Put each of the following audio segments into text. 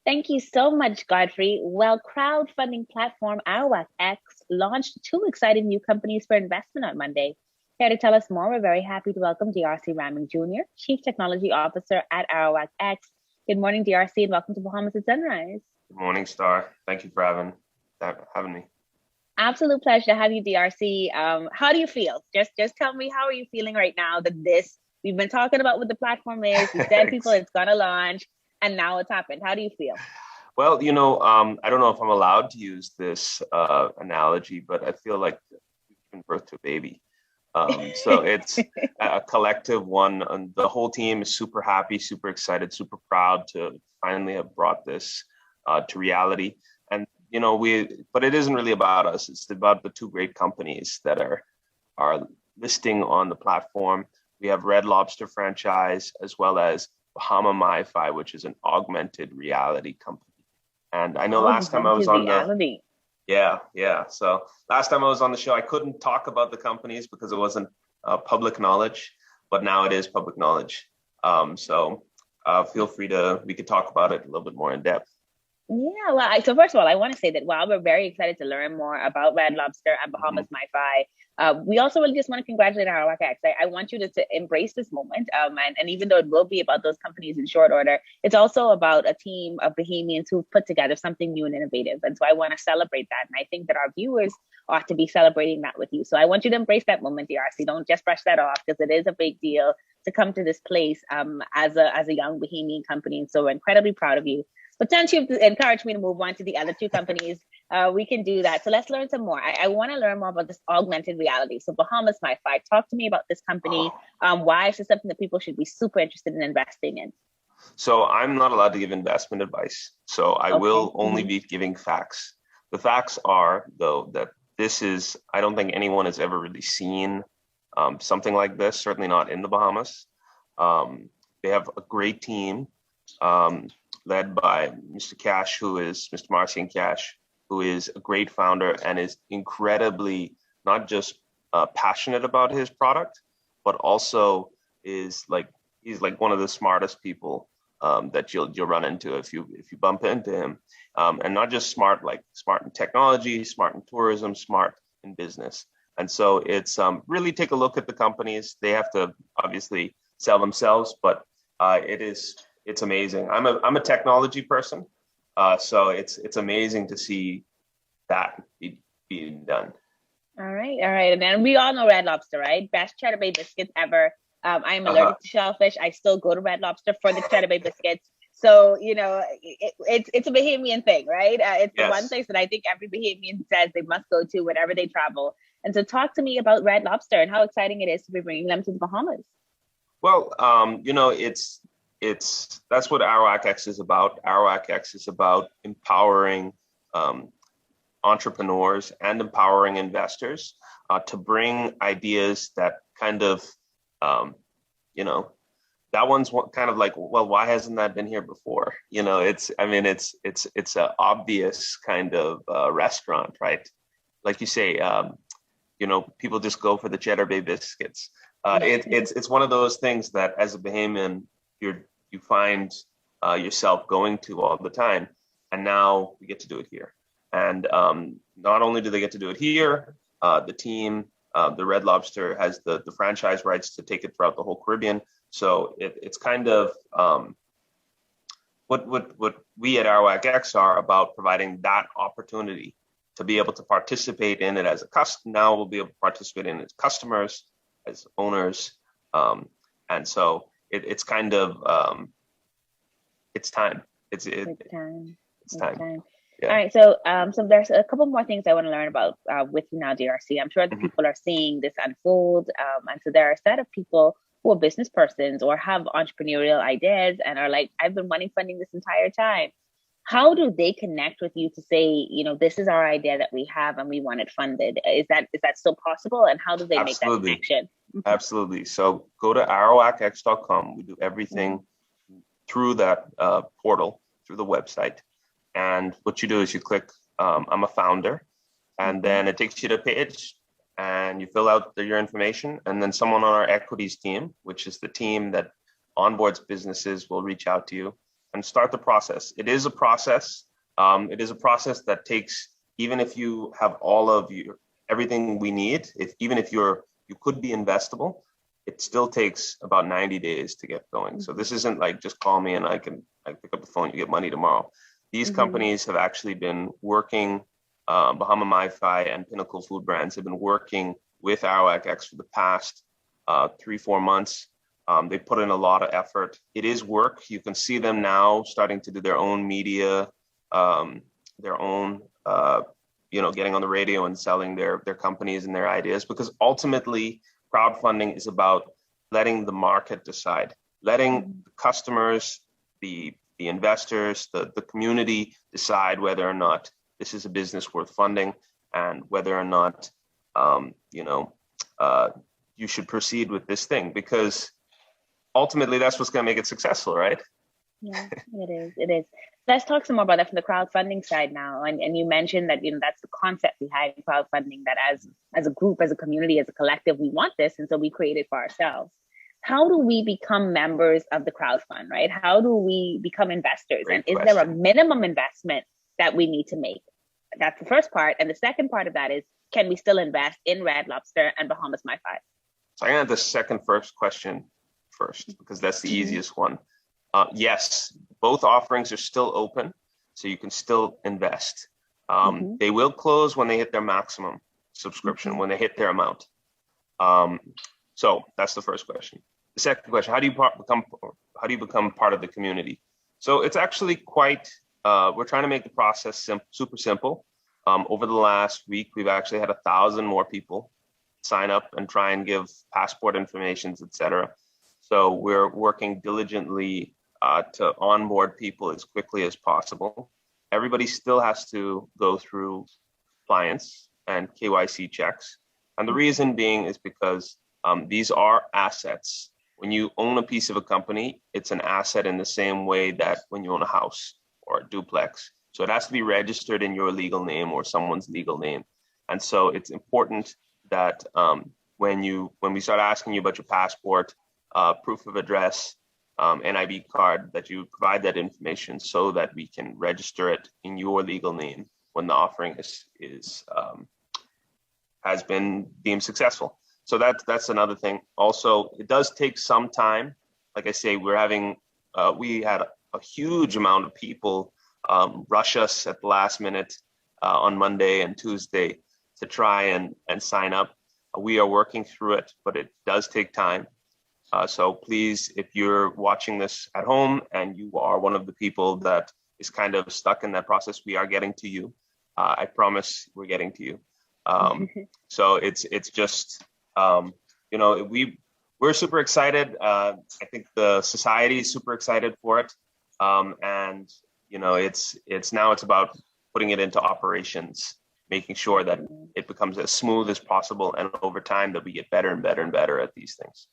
Thank you so much, Godfrey. Well, crowdfunding platform Arawak X launched two exciting new companies for investment on Monday. Here to tell us more, we're very happy to welcome DRC Rahming Jr., Chief Technology Officer at Arawak X. Good morning, DRC, and welcome to Bahamas at Sunrise. Good morning, Star. Thank you for having me. Absolute pleasure to have you, DRC. How do you feel? Just tell me, how are you feeling right now that this we've been talking about what the platform is. We said people it's gonna launch, and now it's happened. How do you feel? Well, I don't know if I'm allowed to use this analogy, but I feel like we've given birth to a baby. So it's a collective one, and the whole team is super happy, super excited, super proud to finally have brought this to reality. And but it isn't really about us. It's about the two great companies that are listing on the platform. We have Red Lobster franchise as well as Bahama MiFi, which is an augmented reality company. And I know last time I was on reality. Yeah. So last time I was on the show, I couldn't talk about the companies because it wasn't public knowledge, but now it is public knowledge. So feel free we could talk about it a little bit more in depth. Yeah, well, so first of all, I want to say that while we're very excited to learn more about Red Lobster and Bahamas MiFi, we also really just want to congratulate our WACX. I want you to embrace this moment. And even though it will be about those companies in short order, it's also about a team of Bahamians who've put together something new and innovative. And so I want to celebrate that. And I think that our viewers ought to be celebrating that with you. So I want you to embrace that moment, DRC. Don't just brush that off, because it is a big deal to come to this place as a young Bahamian company. And so we're incredibly proud of you. But since you've encouraged me to move on to the other two companies, we can do that. So let's learn some more. I want to learn more about this augmented reality. So Bahamas MiFi, talk to me about this company. Why is this something that people should be super interested in investing in? So I'm not allowed to give investment advice. So I will only be giving facts. The facts are, though, that I don't think anyone has ever really seen something like this, certainly not in the Bahamas. They have a great team. Led by Mr. Marcian Cash, who is a great founder and is incredibly not just passionate about his product, but also he's like one of the smartest people that you'll run into if you bump into him, and not just smart in technology, smart in tourism, smart in business. And so it's really take a look at the companies. They have to obviously sell themselves, but it's amazing. I'm a technology person, so it's amazing to see that being done. All right. And then we all know Red Lobster, right? Best Cheddar Bay biscuits ever. I'm allergic to shellfish. I still go to Red Lobster for the Cheddar Bay biscuits. So it's a Bahamian thing, right? It's the one place that I think every Bahamian says they must go to whenever they travel. And so talk to me about Red Lobster and how exciting it is to be bringing them to the Bahamas. Well, that's what Arawak X is about. Arawak X is about empowering entrepreneurs and empowering investors to bring ideas that kind of, that one's kind of like, well, why hasn't that been here before? It's an obvious kind of restaurant, right? Like you say, people just go for the Cheddar Bay biscuits. It's one of those things that as a Bahamian, you find yourself going to all the time, and now we get to do it here. And not only do they get to do it here, the team, the Red Lobster has the franchise rights to take it throughout the whole Caribbean. So it's kind of what we at Arawak X are about, providing that opportunity to be able to participate in it as a customer. Now we'll be able to participate in it as customers, as owners, and so. It's kind of it's time. It's time. Yeah. All right. So there's a couple more things I want to learn about with you now, DRC. I'm sure that people are seeing this unfold, and so there are a set of people who are business persons or have entrepreneurial ideas and are like, I've been wanting funding this entire time. How do they connect with you to say, this is our idea that we have and we want it funded? Is that still possible? And how do they make that connection? Absolutely. So go to arawakx.com. We do everything through that portal, through the website. And what you do is you click, I'm a founder, and then it takes you to a page and you fill out your information. And then someone on our equities team, which is the team that onboards businesses, will reach out to you. and start the process. It is a process. It is a process that takes, even if you have all of everything we need, even if you could be investable, it still takes about 90 days to get going. So this isn't like just call me and I pick up the phone, you get money tomorrow. These companies have actually been working, Bahama MiFi and Pinnacle Food Brands have been working with ArawakX for the past 3-4 months. They put in a lot of effort. It is work. You can see them now starting to do their own media, their own, getting on the radio and selling their companies and their ideas, because ultimately crowdfunding is about letting the market decide, letting the customers, the investors, the community decide whether or not this is a business worth funding and whether or not, you should proceed with this thing, because ultimately that's what's going to make it successful, right? Yeah, it is. Let's talk some more about that from the crowdfunding side now. And you mentioned that, that's the concept behind crowdfunding, that as a group, as a community, as a collective, we want this. And so we create it for ourselves. How do we become members of the crowdfund, right? How do we become investors? Great and question. Is there a minimum investment that we need to make? That's the first part. And the second part of that is, can we still invest in Red Lobster and Bahamas MiFi? So I'm going to have the first question first, because that's the easiest one. Yes, both offerings are still open, so you can still invest. They will close when they hit their maximum subscription, when they hit their amount. So that's the first question. The second question: how do you become part of the community? So it's actually quite. We're trying to make the process super simple. Over the last week, we've actually had 1,000 more people sign up and try and give passport information, etc. So we're working diligently to onboard people as quickly as possible. Everybody still has to go through compliance and KYC checks. And the reason being is because these are assets. When you own a piece of a company, it's an asset in the same way that when you own a house or a duplex. So it has to be registered in your legal name or someone's legal name. And so it's important that when we start asking you about your passport, proof of address, NIB card, that you provide that information so that we can register it in your legal name when the offering has been deemed successful. So that's another thing. Also, it does take some time. Like I say, we had a huge amount of people rush us at the last minute on Monday and Tuesday to try and sign up. We are working through it, but it does take time. So please, if you're watching this at home and you are one of the people that is kind of stuck in that process, we are getting to you. I promise we're getting to you. So it's just, we're super excited. I think the society is super excited for it. And it's about putting it into operations, making sure that it becomes as smooth as possible, and over time that we get better and better and better at these things.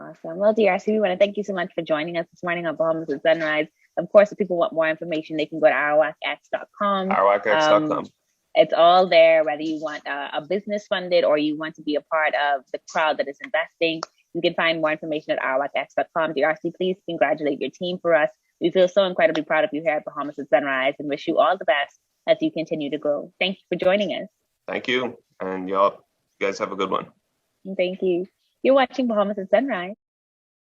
Awesome. Well, DRC, we want to thank you so much for joining us this morning on Bahamas at Sunrise. Of course, if people want more information, they can go to arawakx.com. arawakx.com. It's all there, whether you want a business funded or you want to be a part of the crowd that is investing. You can find more information at arawakx.com. DRC, please congratulate your team for us. We feel so incredibly proud of you here at Bahamas at Sunrise and wish you all the best as you continue to grow. Thank you for joining us. Thank you. And you guys have a good one. Thank you. You're watching Bahamas at Sunrise.